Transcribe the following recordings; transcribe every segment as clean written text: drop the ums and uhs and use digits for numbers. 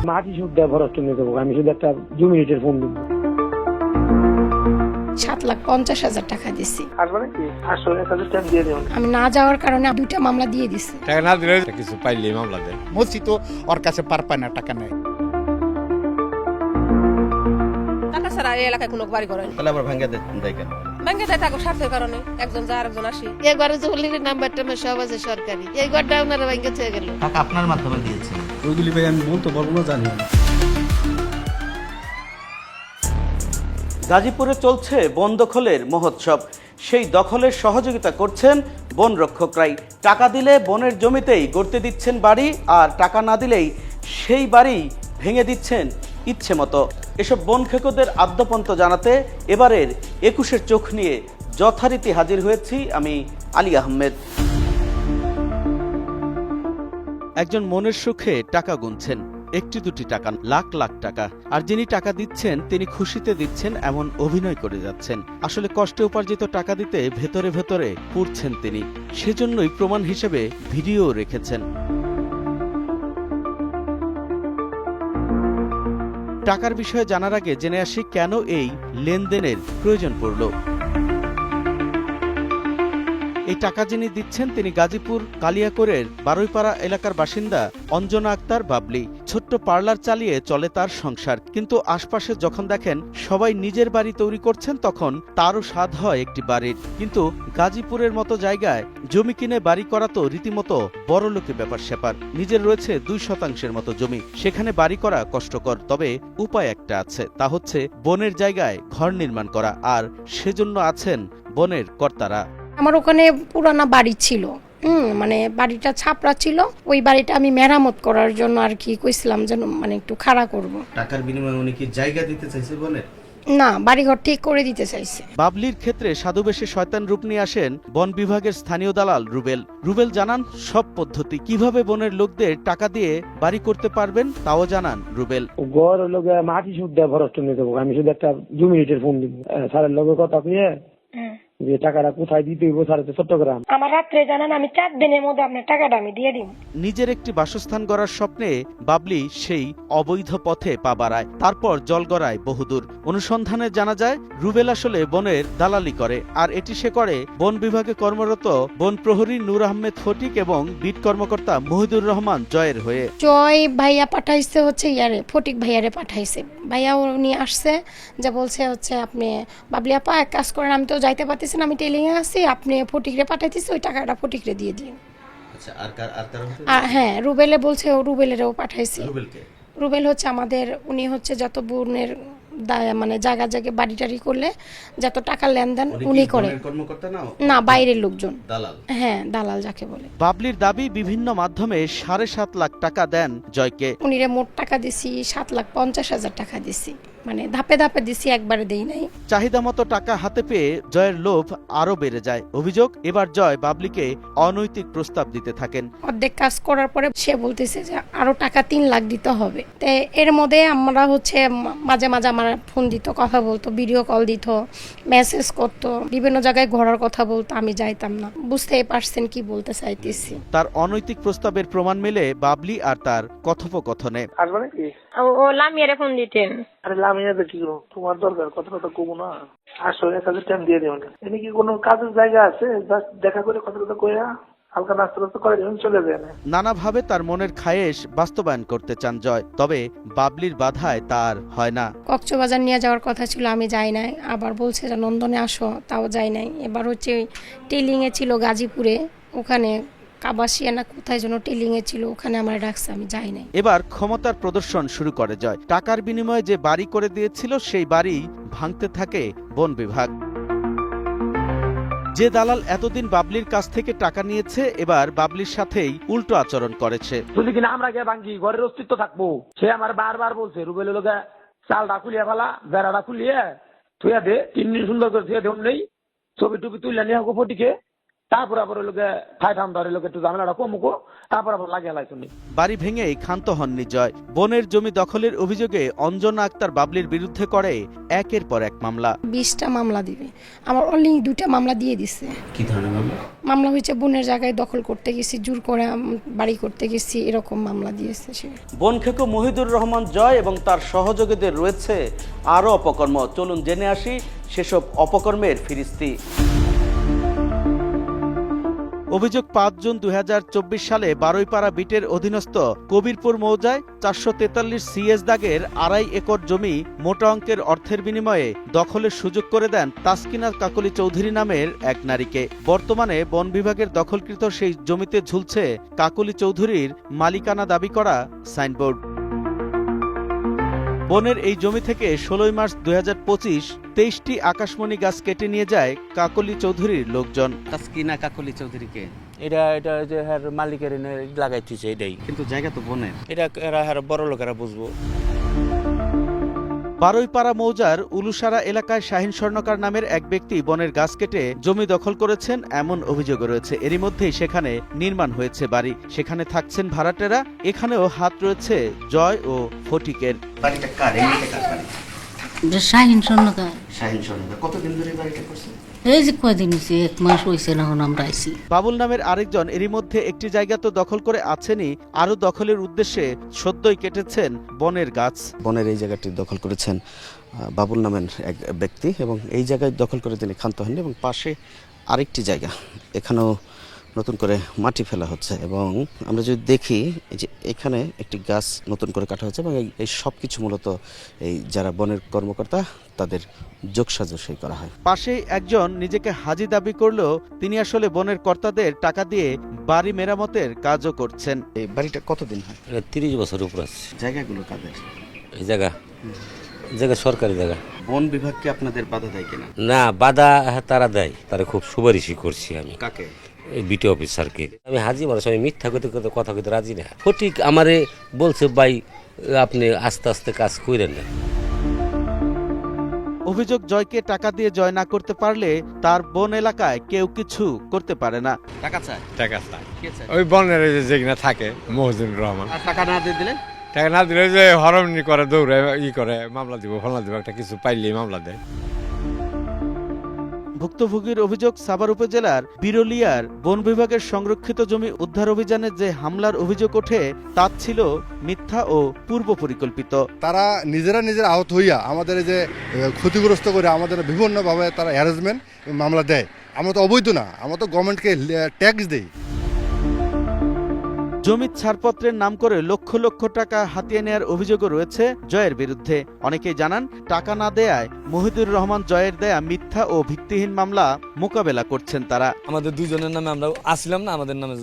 মাটি সুদ দেওয়া ভরস্ট নিয়ে দেবো, আমি শুধু একটা 2 মিনিটের ফোন দিব। 7,50,000 টাকা দিছি। আসবে নাকি? আসলে 1,000 টাকা দিয়ে দেবেন। আমি না যাওয়ার কারণে 2টা মামলা দিয়ে দিছি। টাকা না দিলে কিছু পাইলে মামলা দেয়। মসি তো ওর কাছে পায় না, টাকা নেয়। টাকা ছাড়া এই এলাকায় কোনো বাড়ি করে না। তাহলে আবার ভাঙ্গা দেয় কেন? ব্যাংকে দেয় থাকুক স্বার্থের কারণে, একজন যায় আরেকজন আসি। এই ঘরে জলির নাম্বারটা সব আছে সরকারি, এই ঘরটা ওনারা ব্যাংকে থেকে গেল। টাকা আপনার মাধ্যমে দিয়েছে। ওইগুলি ভাই আমি বলতে পারবো না, জানি না। গাজীপুরে চলছে বন দখলের মহোৎসব। সেই দখলের সহযোগিতা করছেন বন রক্ষকরাই। টাকা দিলে বনের জমিতেই গড়তে দিচ্ছেন বাড়ি, আর টাকা না দিলেই সেই বাড়ি ভেঙে দিচ্ছেন ইচ্ছে মতো। এসব বন খেকোদের আদ্যপন্ত জানাতে এবারের 21-এর চোখ নিয়ে যথারীতি হাজির হয়েছি আমি আলী আহমেদ। একজন মনের সুখে টাকা গুনছেন, একটি দুটি টাকা, লাখ লাখ টাকা। আর যিনি টাকা দিচ্ছেন তিনি খুশিতে দিচ্ছেন এমন অভিনয় করে যাচ্ছেন। আসলে কষ্টে উপার্জিত টাকা দিতে ভেতরে ভেতরে পুড়ছেন তিনি। সেজন্যই প্রমাণ হিসেবে ভিডিও রেখেছেন। টাকার বিষয়ে জানার আগে জেনে আসি কেন এই লেনদেনের প্রয়োজন পড়ল। এই টাকা যিনি দিচ্ছেন তিনি গাজীপুর কালিয়াকৈরের বারুইপাড়া এলাকার বাসিন্দা অঞ্জনা আক্তার বাবলি। ছোট্ট পার্লার চালিয়ে চলে তার সংসার, কিন্তু আশপাশে যখন দেখেন সবাই নিজের বাড়ি তৈরি করছেন তখন তারও স্বাদ হয় একটি বাড়ির। কিন্তু গাজীপুরের মতো জায়গায় জমি কিনে বাড়ি করা তো রীতিমতো বড়লোকের ব্যাপার স্যাপার। নিজের রয়েছে 2% মতো জমি, সেখানে বাড়ি করা কষ্টকর। তবে উপায় একটা আছে, তা হচ্ছে বনের জায়গায় ঘর নির্মাণ করা, আর সেজন্য আছেন বনের কর্তারা। আমার ওখানে পুরানা বাড়ি ছিল, মানে বাড়িটা ছাপড়া ছিল। ওই বাড়িটা আমি মেরামত করার জন্য আর কি কইছিলাম যেন মানে একটু খাড়া করব। টাকার বিনিময়ে উনি কি জায়গা দিতে চাইছে বনের? না, বাড়িঘর ঠিক করে দিতে চাইছে। বাবলির ক্ষেত্রে সাধুবেশে শয়তান রূপ নিয়ে আসেন বন বিভাগের স্থানীয় দালাল রুবেল। রুবেল জানান সব পদ্ধতি, কিভাবে বনের লোকদের টাকা দিয়ে বাড়ি করতে পারবেন তাও জানান রুবেল। ঘর লোক মাটি সুদ দেওয়া ভরস্ট নিয়ে দেবো, আমি শুধু একটা 2 মিনিটের ফোন দিব। স্যারের লোকের কথা কইয়ে যে টাকাটা কোথায় দিতে হইব, স্যার তো চট্টগ্রাম। আমার রাত্রে জানান আমি 4 দিনের মধ্যে আপনার টাকাটা আমি দিয়ে দিব। নিজের একটি বাসস্থান গড়ার স্বপ্নে বাবলি সেই অবৈধ পথে পা বাড়ায়, তারপর জল গড়ায় বহুদূর। অনুসন্ধানে জানা যায় রুবেল আসলে বনের দালালি করে, আর এটি সে করে বন বিভাগে কর্মরত বন প্রহরী নূর আহমেদ ফটিক এবং বিট কর্মকর্তা মহিদুর রহমান জয়ের হয়ে। জয় ভাইয়া পাঠাইছে হচ্ছে ইয়ারে, ফটিক ভাইয়ারে পাঠাইছে। ভাইয়া উনি আসছে যে বলছে হচ্ছে আপনি বাবলি আপা এক কাজ করেন, আমি তো যাইতে পারতেছি না, আমি টেলিং এ আছি, আপনি ফটিকরে পাঠাইতেছি, ওই টাকাটা ফটিকরে দিয়ে দিন। আচ্ছা, আর কারণ? আর হ্যাঁ, রুবেলে বলছে, ও রুবেলেরও পাঠাইছে। রুবেলকে? রুবেল হচ্ছে আমাদের, উনি হচ্ছে যত বনের মানে জায়গা জায়গায় বাড়ি টাড়ি করলে যত টাকা লেনদেন উনি করে। কর্মকর্তা না, বাইরের লোকজন, দালাল। হ্যাঁ, দালাল যাকে বলে। বাবলির দাবি বিভিন্ন মাধ্যমে 7.5 লাখ টাকা দেন জয়কে। উনিরে মোট টাকা দিছি 7,50,000 টাকা দিছি, মানে ধাপে ধাপে দিছি, একবারে দেই নাই। চাহিদা মতো টাকা হাতে পেয়ে জয়ের লোভ আরো বেড়ে যায়। অভিযোগ, এবার জয় বাবলিকে অনৈতিক প্রস্তাব দিতে থাকেন। অর্ধেক কাজ করার পরে সে বলতেছে যে আরো টাকা 3 লাখ দিতে হবে। তো এর মধ্যে আমরা হচ্ছে মাঝে মাঝে আমার ফোন দিত, কথা বলতো, ভিডিও কল দিত, মেসেজ করতো, বিভিন্ন জায়গায় ঘোরার কথা বলতো, আমি যাইতাম না। বুঝতেই পারছেন কি বলতে চাইতেছি। তার অনৈতিক প্রস্তাবের প্রমাণ মেলে বাবলি আর তার কথোপকথনে। আসবে নাকি? ও লামিয়ারে ফোন দিতেন। আরে লামিয়া তো কি করবো, তোমার দরকার, কথা কমো না। আসলে 1,000 টাকা দিয়ে দেবেন। এনে কি কোনো কাজের জায়গা আছে? দেখা করে কথা কইয়া হালকা নাস্তা টাস্তা করে দেবেন, চলে যায়। নানাভাবে তার মনের খায়েশ বাস্তবায়ন করতে চান জয়, তবে বাবলির বাধায় তার হয় না। কক্সবাজার নিয়ে যাওয়ার কথা ছিল, আমি যাই নাই। আবার বলছে যে নন্দনে আসো, তাও যাই নাই। এবার হচ্ছে টেলিং এ ছিল গাজীপুরে, ওখানে কাবাসিয়া না কোথায় যেন টেলিং এ ছিল, ওখানে আমার ডাকছে, আমি যাই নাই। এবার ক্ষমতার প্রদর্শন শুরু করে জয়। টাকার বিনিময়ে যে বাড়ি করে দিয়েছিল সেই বাড়ি ভাঙতে থাকে বন বিভাগ। যে দালাল এতদিন বাবলির কাছ থেকে টাকা নিয়েছে, এবার বাবলির সাথেই উল্টো আচরণ করেছে। যদি কিনা আমরা গিয়ে ভাঙ্গি, ঘরের অস্তিত্ব থাকবো। সে আমার বারবার বলছে রুবেল লোকে চালটা খুলিয়ে ফেলা, বেড়াটা খুলিয়ে থুয়া দে, 3 দিন সুন্দর করে থুয়া দেন নেই, ছবি টুপি তুলে নিয়ে ফটিকে, তারপর আবার ওই লোকে ফাইটান ধরে লোকে একটু ঝামেলাটা কমুকো, তারপর আবার লাগিয়ে লাইছি। বাড়ি ভেঙেই ক্ষান্ত হননি জয়। বোনের জমি দখলের অভিযোগে অঞ্জনা আক্তার বাবলির বিরুদ্ধে করে একের পর এক মামলা। 20টা মামলা দিবে, আমার অনলি 2টা মামলা দিয়ে দিছে। কি ধরনের মামলা? মামলা হয়েছে বোনের জায়গায় দখল করতে গেছি, জোর করে বাড়ি করতে গেছি, এরকম মামলা দিয়েছে সে। বন খেকো মহিদুর রহমান জয় এবং তার সহযোগীদের রয়েছে আরও অপকর্ম। চলুন জেনে আসি সেসব অপকর্মের ফিরিস্তি। অভিযোগ 5 জুন 2024 সালে বারুইপাড়া বিটের অধীনস্থ কবিরপুর মৌজায় 443 CS দাগের 2.5 একর জমি মোটা অঙ্কের অর্থের বিনিময়ে দখলের সুযোগ করে দেন তাসকিনা কাকলি চৌধুরী নামের এক নারীকে। বর্তমানে বন বিভাগের দখলকৃত সেই জমিতে ঝুলছে কাকলি চৌধুরীর মালিকানা দাবি করা সাইনবোর্ড। বনের এই জমি থেকে 16 মার্চ 2025 23টি আকাশমণি গাছ কেটে নিয়ে যায় কাকলি চৌধুরীর লোকজন। তাসকিনা কাকলি চৌধুরীকে এটা যে হ্যাঁ মালিকের লাগাইতেছে এটাই, কিন্তু জায়গা তো বনের। এটা এরা হ্যাঁ বড় লোকেরা বুঝবো। বারুইপাড়া মৌজার উলুসারা এলাকায় শাহিন স্বর্ণকার নামের এক ব্যক্তি বনের গাছ কেটে জমি দখল করেছেন এমন অভিযোগ রয়েছে। এরই মধ্যেই সেখানে নির্মাণ হয়েছে বাড়ি, সেখানে থাকছেন ভাড়াটেরা। এখানেও হাত রয়েছে জয় ও ফটিকের। বাড়িটা কার? এই বাড়িটা কার বাড়ি? শাহিন স্বর্ণকার। শাহিন স্বর্ণকার কতদিন ধরে এই বাড়িটা করছে? এই যে কয়দিন হয়েছে, 1 মাস হয়েছে না আমরা আইছি। বাবুল নামের আরেকজন এরই মধ্যে একটি জায়গা তো দখল করে আছেনই, আরো দখলের উদ্দেশ্যে সদ্যই কেটেছেন বনের গাছ। বনের এই জায়গাটি দখল করেছেন বাবুল নামের এক ব্যক্তি এবং এই জায়গায় দখল করে তিনি ক্ষান্ত হননি। এবং পাশে আরেকটি জায়গা, এখানেও নতুন করে মাটি ফেলা হচ্ছে। এবং আমরা যদি দেখি এই যে এখানে একটি গাছ নতুন করে কাটা হচ্ছে এবং এই সব কিছু মূলত এই যারা বনের কর্মকর্তা তাদের যোগসাজশই করা হয়। পাশেই একজন নিজেকে হাজি দাবি করলেও তিনি আসলে বনের কর্তাদের টাকা দিয়ে বাড়ি মেরামতের কাজও করছেন। এই বাড়িটা কতদিন হয়? 30 বছর উপর আছে। জায়গাগুলো কাদের? এই জায়গা সরকারি জায়গা। বন বিভাগকে আপনাদের বাধা দেয় কিনা? না, বাধা তারা দেয়, তারা খুব সুপারিশই করছি আমি। কাকে? এই বিটি অফিসারকে। আমি হাজি মানুষ, আমি মিথ্যা কথা কইতে রাজি না। ফটিক আমারে বলছে ভাই আপনি আস্তে আস্তে কাজ করেন না। অভিযোগ জয়কে টাকা দিয়ে জয় না করতে পারলে তার বন এলাকায় কেউ কিছু করতে পারে না। টাকা চায়? টাকা চাই কে চায়? ওই বনের যেখানে থাকে মহিদুর রহমান। আর টাকা না দিয়ে দিলে? টাকা না দিলে যে হরমনি করে, দৌড়ে করে মামলা দিব, ফলনা দিব, একটা কিছু পাইলেই মামলা দেয়। ভুক্তভোগীর অভিযোগ, সাভার উপজেলার বিরলিয়ার বন বিভাগের সংরক্ষিত জমি উদ্ধার অভিযানে যে হামলার অভিযোগ ওঠে তা ছিল মিথ্যা ও পূর্ব পরিকল্পিত। তারা নিজেরা আহত হইয়া আমাদের যে ক্ষতিগ্রস্ত করে আমাদের বিভিন্নভাবে তারা হ্যারাসমেন্ট মামলা দেয়। আমরা তো অবৈধ না, আমরা তো গভর্নমেন্টকে ট্যাক্স দেই। জমি ছাড়পত্রের নাম করে লক্ষ লক্ষ টাকা হাতিয়ে নেয়ার অভিযোগও রয়েছে জয়ের বিরুদ্ধে। অনেকেই জানান টাকা না দেয়ায় মহিদুর রহমান জয়ের দেয়া মিথ্যা ও ভিত্তিহীন মামলা মোকাবেলা করছেন তারা। আমাদের দুজনের নামে আমরা আসছিলাম না, আমাদের নামে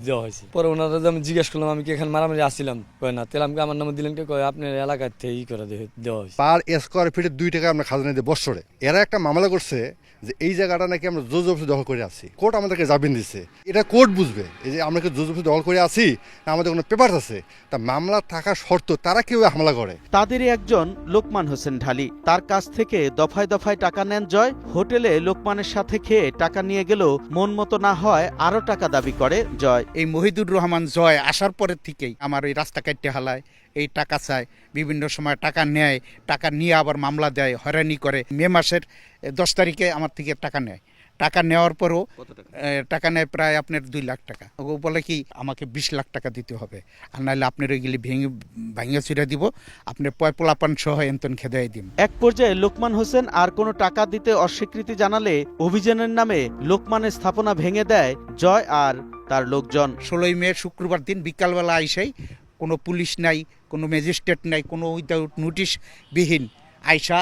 দেওয়া হয়েছে। পরে ওনারা আমি জিজ্ঞেস করলাম আমি কি এখানে মারামারি আসছিলাম, কয় না। তেল আমাকে আমার নামে দিলেন কে, কয় আপনার এলাকার থেকে ই করে দেওয়া হয়েছে। পার স্কোয়ার ফিটে 2 টাকা আমরা খাজনা দিই বৎসরে। এরা একটা মামলা করছে যে এই জায়গাটা নাকি আমরা জোরজবরদস্তি দখল করে আছি। কোর্ট আমাদেরকে জামিন দিচ্ছে। এটা কোর্ট বুঝবে এই যে আমরা কি জোরজবরদস্তি দখল করে আছি না আমাদের কোনো পেপার আছে। তা মামলা থাকা শর্ত তারা কেউ হামলা করে। তাদেরই একজন লোকমান হোসেন ঢালি। তার কাছ থেকে দফায় দফায় টাকা নেন জয়। হোটেলে লোকমানের সাথে খেয়ে টাকা নিয়ে গেলেও মন মতো না হয় আরো টাকা দাবি করে জয়। এই মহিদুর রহমান জয় আসার পরের থেকেই আমার ওই রাস্তা কাটতে হালায়, এই টাকা চায়, বিভিন্ন সময় টাকা নেয়, টাকা নিয়ে আবার মামলা দেয়, হয়রানি করে। মে মাসের 10 তারিখে আমার থেকে টাকা নেয়। টাকা নেওয়ার পরও টাকা নেয় প্রায় আপনার 2 লাখ টাকা। ও বলে কি আমাকে 20 লাখ টাকা দিতে হবে, আর নাহলে আপনার ওইগুলি ভাঙিয়ে ছিঁড়ে দিব, আপনার পোলাপান সহ এন্তন খেদাই দিব। এক পর্যায়ে লোকমান হোসেন আর কোনো টাকা দিতে অস্বীকৃতি জানালে অভিযানের নামে লোকমানের স্থাপনা ভেঙে দেয় জয় আর তার লোকজন। 16 মে শুক্রবার দিন বিকালবেলা আইসাই, কোনো পুলিশ নাই, কোনো ম্যাজিস্ট্রেট নাই, কোনো উইদাউট নোটিশ বিহীন আইসা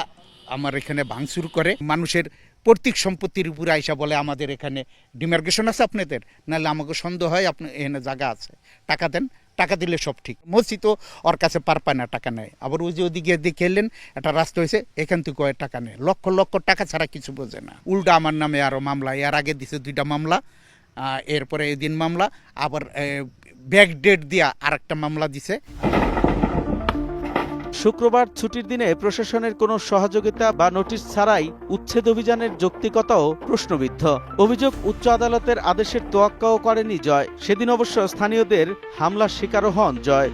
আমার এখানে ভাঙচুর করে। মানুষের পৈতৃক সম্পত্তির উপরে আইসা বলে আমাদের এখানে ডিমার্কেশন আছে আপনাদের, নাহলে আমাকে সন্দেহ হয় আপনি এখানে জায়গা আছে, টাকা দেন, টাকা দিলে সব ঠিক। মসজিদ তো ওর কাছে পার পায় না, টাকা নেয়। আবার ওই যে ওদিকে দেখে এলেন একটা রাস্তা হয়েছে, এখান থেকে টাকা নেয়, লক্ষ লক্ষ টাকা ছাড়া কিছু বোঝে না। উল্টা আমার নামে আরও মামলা, এর আগে দিছে 2টা মামলা, এরপরে এদিন মামলা, আবার ব্যাক ডেট দিয়া আরেকটা মামলা দিছে। শুক্রবার ছুটির দিনে প্রশাসনের কোনো সহযোগিতা বা নোটিশ ছাড়াই উচ্ছেদ অভিযানের যৌক্তিকতাও প্রশ্নবিদ্ধ। অভিযোগ উচ্চ আদালতের আদেশের তোয়াক্কাও করেনি জয়। সেদিন অবশ্য স্থানীয়দের হামলার শিকারও হন জয়।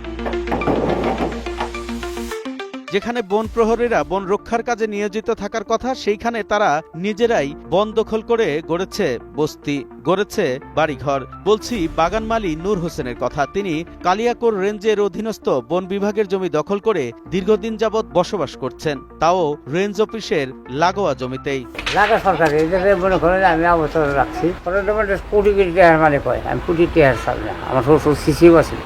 যেখানে বন প্রহরীরা বন রক্ষার কাজে নিয়োজিত থাকার কথা, সেইখানে তারা নিজেরাই বন দখল করে গড়েছে বস্তি, গড়েছে বাড়িঘর। বলছি বাগান মালি নূর হোসেনের কথা। তিনি কালিয়াকৈর রেঞ্জের অধীনস্থ বন বিভাগের জমি দখল করে দীর্ঘদিন যাবৎ বসবাস করছেন, তাও রেঞ্জ অফিসের লাগোয়া জমিতেই। লাগা সরকারি মনে করেন আমি অবসর রাখছি, কোটি কোটি টাকার মালিক হয়, আমি কোটি টাকার সামনে আমার শ্বশুর সিসিও আছে।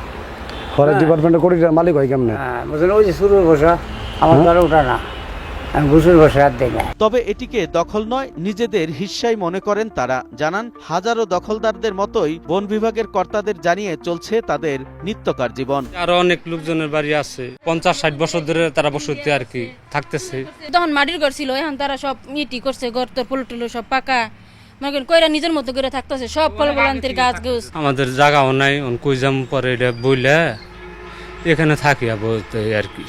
ফরেস্ট ডিপার্টমেন্টের কোটি টাকার মালিক হয় কেমন? হ্যাঁ বুঝলেন, ওই যে শুরু বসা আমার ঘরে ওঠা না, আমি ঘুষুর বসে হাত দিই না। তবে এটিকে দখল নয়, নিজেদের হিস্সাই মনে করেন তারা। জানান হাজারো দখলদারদের মতোই বন বিভাগের কর্তাদের জানিয়ে চলছে তাদের নিত্যকার জীবন। আরো অনেক লোকজনের বাড়ি আছে, 50-60 বছর ধরে তারা বসতি আর কি থাকতেছে। তখন মাটির ঘর ছিল, এখন তারা সব ইটি করছে, ঘর তোর পলটুলো সব পাকা কইরা নিজের মতো করে থাকতেছে, সব ফলবলান্তির গাছ গুছ। আমাদের জায়গাও নাই, কই যাম পরে এটা বইলে এখানে থাকি আর কি।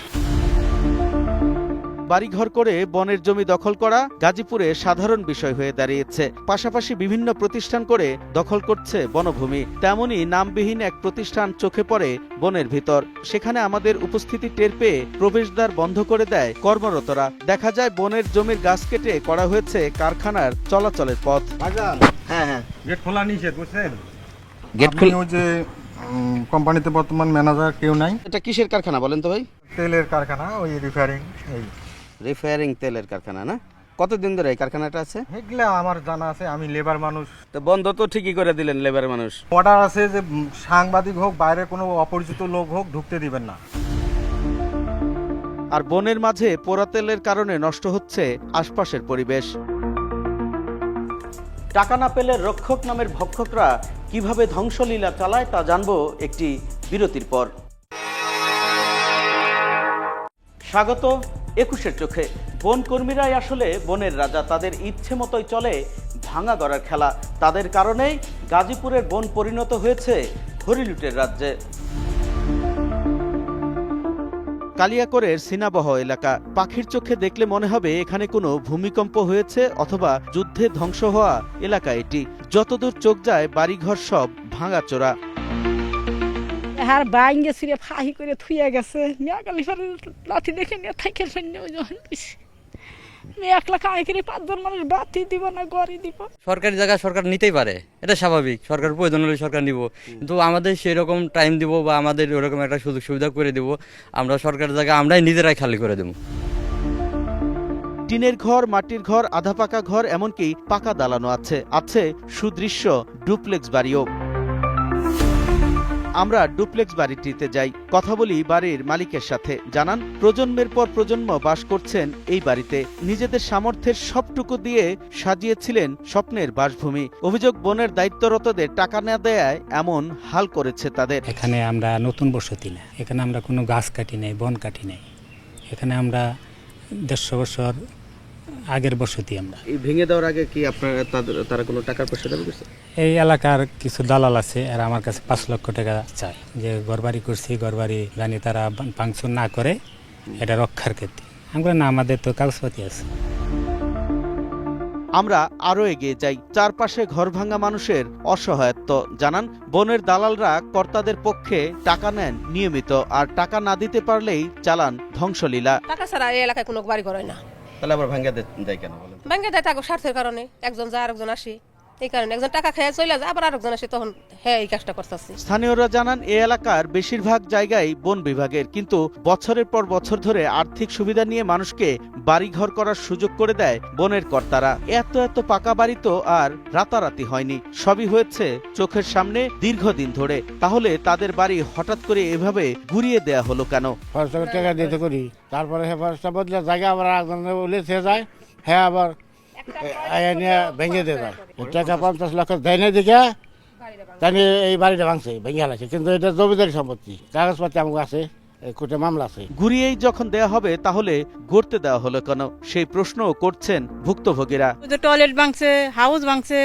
বাড়িঘর করে বনের জমি দখল করা গাজীপুরে সাধারণ বিষয় হয়ে দাঁড়িয়েছে। পাশাপাশি বিভিন্ন প্রতিষ্ঠান করে দখল করছে বনভূমি। তেমনই নামবিহীন এক প্রতিষ্ঠান চোখে পড়ে বনের ভিতর। সেখানে আমাদের উপস্থিতি টের পেয়ে প্রবেশদ্বার বন্ধ করে দেয় কর্মরতরা। দেখা যায় বনের জমির গাছ কেটে করা হয়েছে কারখানার চলাচলের পথ। হ্যাঁ গেট খোলা নিষেধ বুঝছেন? গেট খোলা, ওই যে কোম্পানিতে বর্তমান ম্যানেজার কেউ নাই। এটা কিসের কারখানা বলেন তো ভাই? তেলের কারখানা, ওই রিফায়ারিং তেলের কারখানা না? কতদিন ধরে এই কারখানাটা আছে? এগুলা আমার জানা আছে, আমি লেবার মানুষ। তো বন্ধ তো ঠিকই করে দিলেন, লেবার মানুষ। অর্ডার আছে যে সাংবাদিক হোক, বাইরে কোনো অপরিচিত লোক হোক ঢুকতে দিবেন না। আর বনের মাঝে পোড়া তেলের কারণে নষ্ট হচ্ছে আশপাশের পরিবেশ। টাকা না পেলে রক্ষক নামের ভক্ষকরা কিভাবে ধ্বংসলীলা চালায় তা জানবো একটি বিরতির পর। স্বাগত 21-এর চোখে। বন কর্মীরাই আসলে বনের রাজা। তাদের ইচ্ছে মতোই চলে ভাঙা গড়ার খেলা। তাদের কারণেই গাজীপুরের বন পরিণত হয়েছে হরিলুটের রাজ্যে। কালিয়াকৈরের সিনাবহ এলাকা। পাখির চোখে দেখলে মনে হবে এখানে কোনো ভূমিকম্প হয়েছে অথবা যুদ্ধে ধ্বংস হওয়া এলাকা এটি। যতদূর চোখ যায় বাড়িঘর সব ভাঙাচোরা। আর বাইঙ্গে ছিঁড়ে ফাহি করে থুইয়া গেছে, মেয়াকালি ফারে লাথি দেখে নিয়ে থাইকে একলা খাই করে 5 জন মানুষ বাতি দিব না গড়ি দিব। সরকারি জায়গা সরকার নিতেই পারে, এটা স্বাভাবিক, সরকার প্রয়োজন হলে সরকার নিব, কিন্তু আমাদের সেই রকম টাইম দিব বা আমাদের ওরকম একটা সুযোগ সুবিধা করে দিব, আমরা সরকারি জায়গা আমরাই নিজেরাই খালি করে দেব। টিনের ঘর, মাটির ঘর, আধা পাকা ঘর, এমনকি পাকা দালানো আছে। আছে সুদৃশ্য ডুপ্লেক্স বাড়িও। আমরা ডুপ্লেক্স বাড়িটিতে যাই, কথা বলি বাড়ির মালিকের সাথে। জানান প্রজন্মের পর প্রজন্ম বাস করছেন এই বাড়িতে। নিজেদের সামর্থ্যের সবটুকু দিয়ে সাজিয়েছিলেন স্বপ্নের বাসভূমি। অভিযোগ বনের দায়িত্বরতদের টাকা না দেয়ায় এমন হাল করেছে তাদের। এখানে আমরা নতুন বসতি না, এখানে আমরা কোনো গাছ কাটি নাই, বন কাটি নাই, এখানে আমরা 150 বছর আগের বসতি। আমরা এই ভেঙে দেওয়ার আগে কি আপনারা তারা কোনো টাকার পয়সা দাবি করছে? এই এলাকার কিছু দালাল আছে, আর আমার কাছে 5 লক্ষ টাকা চাই যে ঘরবাড়ি করছি, ঘরবাড়ি জানি তারা ভাঙচুর না করে এটা রক্ষার ক্ষেত্রে। আমরা না, আমাদের তো কাগজপাতি আছে। আমরা আরো এগিয়ে যাই। চারপাশে ঘর ভাঙা মানুষের অসহায়ত্ব। জানান বনের দালালরা কর্তাদের পক্ষে টাকা নেন নিয়মিত, আর টাকা না দিতে পারলেই চালান ধ্বংসলীলা। টাকা ছাড়া এই এলাকায় কোনো বাড়ি ঘর হয় না। তাহলে আবার ভাঙা দেয় কেন বলেন? ব্যাংকে দেয় থাকো স্বার্থের কারণে, একজন যায় আরেকজন আসি, এই কারণে একজন টাকা খেয়ে চলে যায়, আবার আরেকজন আসে, তখন হ্যাঁ এই কাজটা করতেছি। স্থানীয়রা জানান এই এলাকার বেশিরভাগ জায়গায় বন বিভাগের, কিন্তু বছরের পর বছর ধরে আর্থিক সুবিধা নিয়ে মানুষকে বাড়িঘর করার সুযোগ করে দেয় বনের কর্তারা। এত পাকা বাড়ি তো আর রাতারাতি হয়নি, সবই হয়েছে চোখের সামনে দীর্ঘদিন ধরে। তাহলে তাদের বাড়ি হঠাৎ করে এভাবে গুড়িয়ে দেয়া হলো কেন? টাকা দিতে করি, তারপরে বদলে জায়গা আবার যায়, হ্যাঁ আবার ভেঙে দিয়ে যায়। টাকা 50 লক্ষ দেয় না দিকে তাই এই বাড়িটা ভাঙছে, ভেঙে হালাইছে, কিন্তু এটা জমিদারি সম্পত্তি, কাগজপাতি আমার আছে, কোর্টে মামলা আছে। ঘুরিয়েই যখন দেয়া হবে তাহলে গড়তে দেওয়া হলো কেন, সেই প্রশ্নও করছেন ভুক্তভোগীরা। টয়লেট ভাঙছে, হাউস ভাঙছে,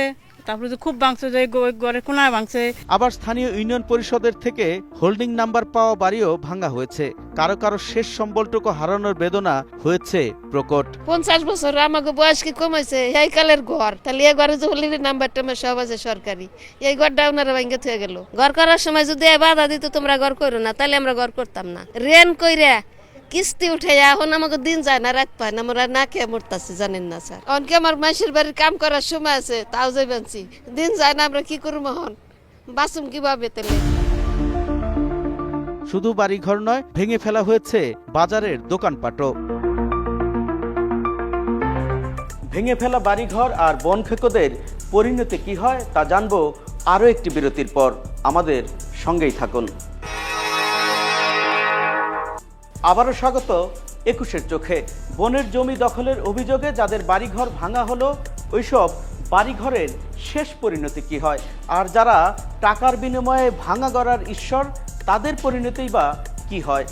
তারপরে যে খুব ভাঙছে, যে ঘরে কোনায় ভাঙছে। আবার স্থানীয় ইউনিয়ন পরিষদের থেকে হোল্ডিং নাম্বার পাওয়া বাড়িও ভাঙা হয়েছে। কারো কারো শেষ সম্বলটুকু হারানোর বেদনা হয়েছে প্রকট। 50 বছর আমাকে বয়স কি কমাইছে, এই কালের ঘর, তাহলে এই ঘরে যে হোল্ডিং নাম্বার টাম্বার সব আছে সরকারি, এই ঘরটা ওনারা ভাঙে থয়ে গেল। ঘর করার সময় যদি বাধা দিত তোমরা ঘর করো না, তাহলে আমরা ঘর করতাম না। রেন কইরা কিস্তি উঠে এখন আমাকে দিন যায় না, রাত পায় না, আমরা না খেয়ে মরতাছি, জানেন না স্যার। অনকে আমার মাসির বাড়ির কাম করার সময় আছে, তাও যাইবানছি, দিন যায় না, আমরা কি করবো এখন, বাঁচুম কিভাবে তাহলে? শুধু বাড়িঘর নয়, ভেঙে ফেলা হয়েছে বাজারের দোকানপাটও। ভেঙে ফেলা বাড়িঘর আর বনখেকোদের পরিণতি কি হয় তা জানবো আরও একটি বিরতির পর। আমাদের সঙ্গেই থাকুন। আবারও স্বাগত 21-এর চোখে। বনের জমি দখলের অভিযোগে যাদের বাড়িঘর ভাঙা হলো, ওইসব বাড়িঘরের শেষ পরিণতি কি হয়, আর যারা টাকার বিনিময়ে ভাঙা গড়ার ঈশ্বর, তাদের পরিণতিই বা কি হয়?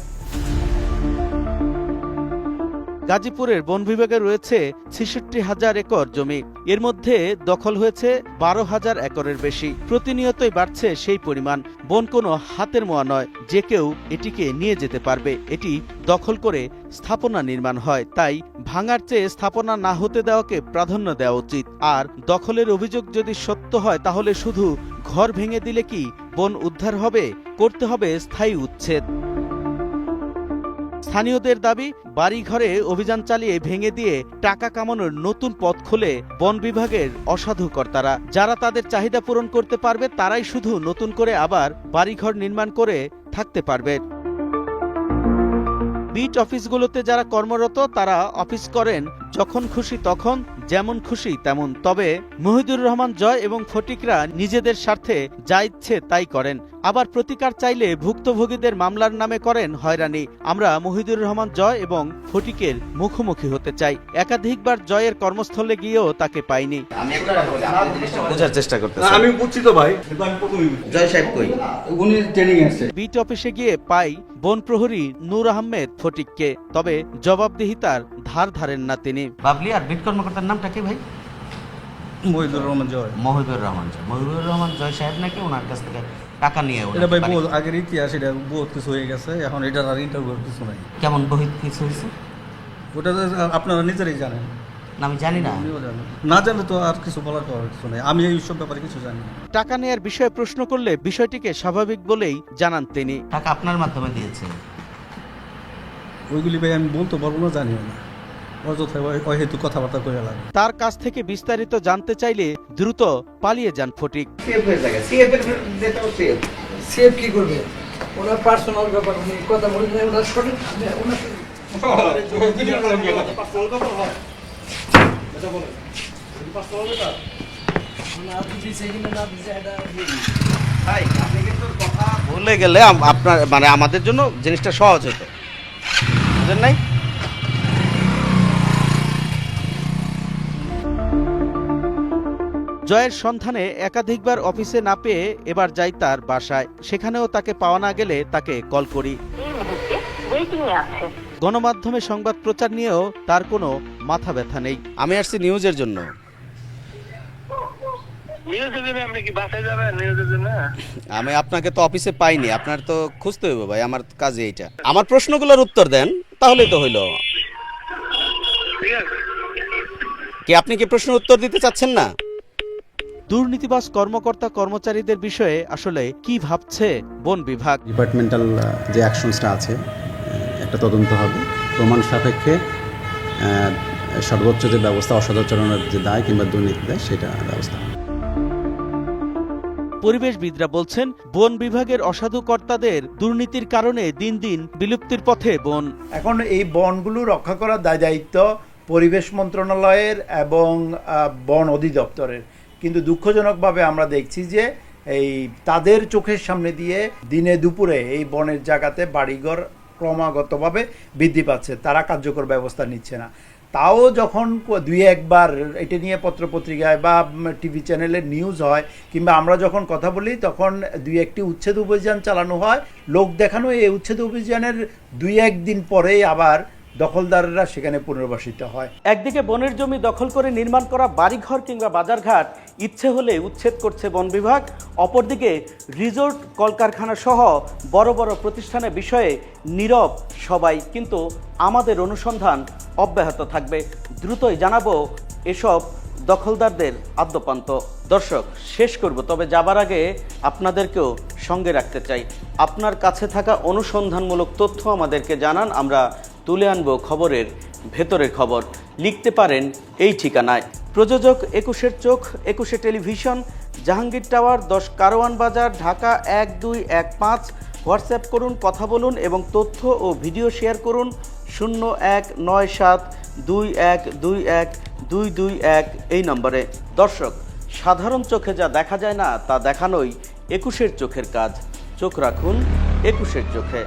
গাজীপুরের বন বিভাগে রয়েছে ৬৬,০০০ একর জমি। এর মধ্যে দখল হয়েছে ১২,০০০ একরের বেশি। প্রতিনিয়তই বাড়ছে সেই পরিমাণ। বন কোনো হাতের মোয়া নয়, যে কেউ এটিকে নিয়ে যেতে পারবে। এটি দখল করে স্থাপনা নির্মাণ হয়, তাই ভাঙার চেয়ে স্থাপনা না হতে দেওয়াকে প্রাধান্য দেওয়া উচিত। আর দখলের অভিযোগ যদি সত্য হয়, তাহলে শুধু ঘর ভেঙে দিলে কি বন উদ্ধার হবে? করতে হবে স্থায়ী উচ্ছেদ। স্থানীয়দের দাবি, বাড়িঘরে অভিযান চালিয়ে ভেঙে দিয়ে টাকা কামানোর নতুন পথ খোলে বন বিভাগের অসাধু কর্তারা। যারা তাদের চাহিদা পূরণ করতে পারবে, তারাই শুধু নতুন করে আবার বাড়িঘর নির্মাণ করে থাকতে পারবে। বিট অফিসগুলোতে যারা কর্মরত, তারা অফিস করেন যখন খুশি তখন, যেমন খুশি তেমন। তবে মহিদুর রহমান জয় এবং ফটিকরা নিজেদের স্বার্থে যা ইচ্ছে তাই করেন। আবার প্রতিকার চাইলে ভুক্তভোগীদের মামলার নামে করেন হয়রানি। আমরা মহিদুর রহমান জয় এবং ফটিকের মুখোমুখি হতে চাই। একাধিকবার জয়ের কর্মস্থলে গিয়েও তাকে পাইনি। আমি একটা বোঝার চেষ্টা করতেছি। আমি বুঝছি তো ভাই, জয় সাহেব কই? উনি ট্রেনিং আছে। বিট অফিসে গিয়ে পাই বন প্রহরী নূর আহমেদ ফটিককে, তবে জবাবদিহিতার ধার ধারেন না তিনি। বাবলি, আর বিট কর্মকর্তার নামটা কি ভাই? মহিদুর রহমান জয়। মহিদুর রহমান জয়। মহিদুর রহমান জয় সাহেব নাকি ওনার কাছ থেকে টাকা নিয়ে? এটা ভাই বহুত আগের ইতিহাস, এটা বহুত কিছু হয়ে গেছে, এখন এটার আর ইন্টারভিউ কিছু নাই। কেমন বহুত কিছু হয়েছে? ওটা আপনারা নিজেরাই জানেন। আমি জানি না। না জানলে তো আর কিছু বলার কিছু নেই, আমি এই সব ব্যাপারে কিছু জানি না। টাকা নেয়ার বিষয়ে প্রশ্ন করলে বিষয়টিকে স্বাভাবিক বলেই জানান তিনি। টাকা আপনার মাধ্যমে দিয়েছে? ওইগুলি ভাই আমি বলতে পারবো না, জানিও না, অযথায় অহেতু কথাবার্তা করে লাগে। তার কাছ থেকে বিস্তারিত জানতে চাইলে দ্রুত পালিয়ে যান ফটিক। সেভ কি করবে? ওনার পার্সোনাল ব্যাপার, উনি কথা বলেন না, ওনার সঠিক বলে গেলে আপনার মানে আমাদের জন্য জিনিসটা সহজ হতো, বুঝলেন নাই? জয়ের সন্ধানে একাধিকবার অফিসে না পেয়ে এবার যাই তার বাসায়। সেখানেও তাকে পাওয়া না গেলে তাকে কল করি। গণমাধ্যমে সংবাদ প্রচার নিয়েও তার কোনো মাথা ব্যথা নেই। আমি আসছি নিউজের জন্য। আমি আপনাকে তো অফিসে পাইনি, আপনার তো খুঁজতে হইব ভাই, আমার কাজে এইটা। আমার প্রশ্নগুলোর উত্তর দেন, তাহলেই তো হইল। কি আপনি কি প্রশ্নের উত্তর দিতে চাচ্ছেন না? দুর্নীতিবাজ কর্মকর্তা কর্মচারীদের বিষয়ে আসলে কি ভাবছে বন বিভাগ? ডিপার্টমেন্টাল যে অ্যাকশনসটা আছে, একটা তদন্ত হবে, প্রমাণ সাপেক্ষে সর্বোচ্চ যে ব্যবস্থা, অসদাচরণের যে দায় কিংবা দুর্নীতি দায়, সেটা ব্যবস্থা। পরিবেশবিদরা বলছেন, বন বিভাগের অসাধু কর্তাদের দুর্নীতির কারণে দিন দিন বিলুপ্তির পথে বন। এখন এই বনগুলো রক্ষা করার দায়িত্ব পরিবেশ মন্ত্রণালয়ের এবং বন অধিদপ্তরের, কিন্তু দুঃখজনকভাবে আমরা দেখছি যে এই তাদের চোখের সামনে দিয়ে দিনে দুপুরে এই বনের জায়গাতে বাড়িঘর ক্রমাগতভাবে বৃদ্ধি পাচ্ছে, তারা কার্যকর ব্যবস্থা নিচ্ছে না। তাও যখন দুই একবার এটা নিয়ে পত্রপত্রিকায় বা টিভি চ্যানেলে নিউজ হয়, কিংবা আমরা যখন কথা বলি, তখন দুই একটি উচ্ছেদ অভিযান চালানো হয়, লোক দেখানো। এই উচ্ছেদ অভিযানের দুই একদিন পরেই আবার দখলদাররা সেখানে পুনর্বাসিত হয়। একদিকে বনের জমি দখল করে নির্মাণ করা বাড়িঘর কিংবা বাজারঘাট ইচ্ছে হলে উচ্ছেদ করছে বন বিভাগ, অপরদিকে রিসোর্ট কলকারখানা সহ বড় বড় প্রতিষ্ঠানের বিষয়ে নীরব সবাই। কিন্তু আমাদের অনুসন্ধান অব্যাহত থাকবে, দ্রুতই জানাবো এসব দখলদারদের আদ্যপান্ত। দর্শক, শেষ করব, তবে যাবার আগে আপনাদেরকেও সঙ্গে রাখতে চাই। আপনার কাছে থাকা অনুসন্ধানমূলক তথ্য আমাদেরকে জানান, আমরা তুলে আনবো খবরের ভেতরের খবর। লিখতে পারেন এই ঠিকানায়। প্রযোজক 21-এর চোখ, 21 টেলিভিশন, জাহাঙ্গীর টাওয়ার, 10 কারওয়ান বাজার, ঢাকা 1215। হোয়াটসঅ্যাপ করুন, কথা বলুন এবং তথ্য ও ভিডিও শেয়ার করুন 019721212221 এই নম্বরে। দর্শক, সাধারণ চোখে যা দেখা যায় না তা দেখানোই 21-এর চোখের কাজ। চোখ রাখুন 21-এর চোখে।